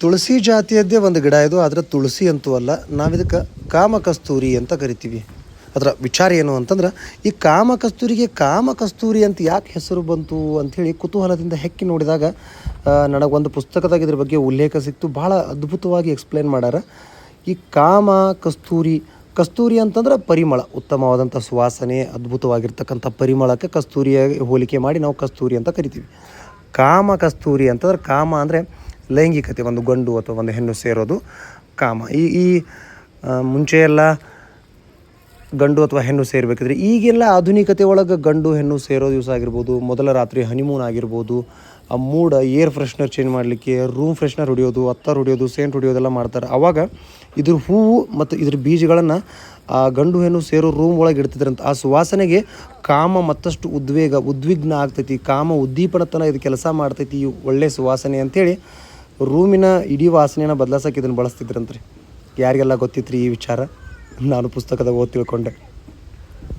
ತುಳಸಿ ಜಾತಿಯದ್ದೇ ಒಂದು ಗಿಡ ಇದು. ಆದರೆ ತುಳಸಿ ಅಂತೂ ಅಲ್ಲ. ನಾವಿದಕ್ಕೆ ಕಾಮಕಸ್ತೂರಿ ಅಂತ ಕರಿತೀವಿ. ಅದರ ವಿಚಾರ ಏನು ಅಂತಂದ್ರೆ, ಈ ಕಾಮಕಸ್ತೂರಿಗೆ ಕಾಮಕಸ್ತೂರಿ ಅಂತ ಯಾಕೆ ಹೆಸರು ಬಂತು ಅಂಥೇಳಿ ಕುತೂಹಲದಿಂದ ಹೆಕ್ಕಿ ನೋಡಿದಾಗ ನನಗೊಂದು ಪುಸ್ತಕದಾಗ ಇದ್ರ ಬಗ್ಗೆ ಉಲ್ಲೇಖ ಸಿಕ್ತು. ಭಾಳ ಅದ್ಭುತವಾಗಿ ಎಕ್ಸ್ಪ್ಲೇನ್ ಮಾಡ್ಯಾರ. ಈ ಕಾಮ ಕಸ್ತೂರಿ, ಕಸ್ತೂರಿ ಅಂತಂದ್ರೆ ಪರಿಮಳ, ಉತ್ತಮವಾದಂಥ ಸುವಾಸನೆ, ಅದ್ಭುತವಾಗಿರ್ತಕ್ಕಂಥ ಪರಿಮಳಕ್ಕೆ ಕಸ್ತೂರಿಯ ಹೋಲಿಕೆ ಮಾಡಿ ನಾವು ಕಸ್ತೂರಿ ಅಂತ ಕರಿತೀವಿ. ಕಾಮ ಕಸ್ತೂರಿ ಅಂತಂದ್ರೆ, ಕಾಮ ಅಂದರೆ ಲೈಂಗಿಕತೆ, ಒಂದು ಗಂಡು ಅಥವಾ ಒಂದು ಹೆಣ್ಣು ಸೇರೋದು ಕಾಮ. ಈ ಮುಂಚೆ ಎಲ್ಲ ಗಂಡು ಅಥವಾ ಹೆಣ್ಣು ಸೇರಬೇಕಿದ್ರೆ, ಈಗೆಲ್ಲ ಆಧುನಿಕತೆ ಒಳಗೆ ಗಂಡು ಹೆಣ್ಣು ಸೇರೋ ದಿವಸ ಆಗಿರ್ಬೋದು, ಮೊದಲ ರಾತ್ರಿ ಹನಿಮೂನ್ ಆಗಿರ್ಬೋದು, ಆ ಮೂಡ ಏರ್ ಫ್ರೆಶ್ನರ್ ಚೇಂಜ್ ಮಾಡಲಿಕ್ಕೆ ರೂಮ್ ಫ್ರೆಶ್ನರ್ ಹೊಡಿಯೋದು, ಅತ್ತರ್ ಹೊಡಿಯೋದು, ಸೇಂಟ್ ಹೊಡಿಯೋದೆಲ್ಲ ಮಾಡ್ತಾರೆ. ಆವಾಗ ಇದ್ರ ಹೂವು ಮತ್ತು ಇದ್ರ ಬೀಜಗಳನ್ನು ಆ ಗಂಡು ಹೆಣ್ಣು ಸೇರೋ ರೂಮ್ ಒಳಗೆ ಇಡ್ತಿದ್ರಂತ. ಆ ಸುವಾಸನೆಗೆ ಕಾಮ ಮತ್ತಷ್ಟು ಉದ್ವಿಗ್ನ ಆಗ್ತೈತಿ, ಕಾಮ ಉದ್ದೀಪನತನ ಇದು ಕೆಲಸ ಮಾಡ್ತೈತಿ, ಒಳ್ಳೆ ಸುವಾಸನೆ ಅಂಥೇಳಿ ರೂಮಿನ ಇಡೀ ವಾಸನೆಯನ್ನು ಬದಲಾಸಕ್ಕೆ ಇದನ್ನು ಬಳಸ್ತಿದ್ರಂತ್ರಿ. ಯಾರಿಗೆಲ್ಲ ಗೊತ್ತಿತ್ತು ರೀ ಈ ವಿಚಾರ? ನಾನು ಪುಸ್ತಕದಾಗ ಓದಿ ತಿಳ್ಕೊಂಡೆ.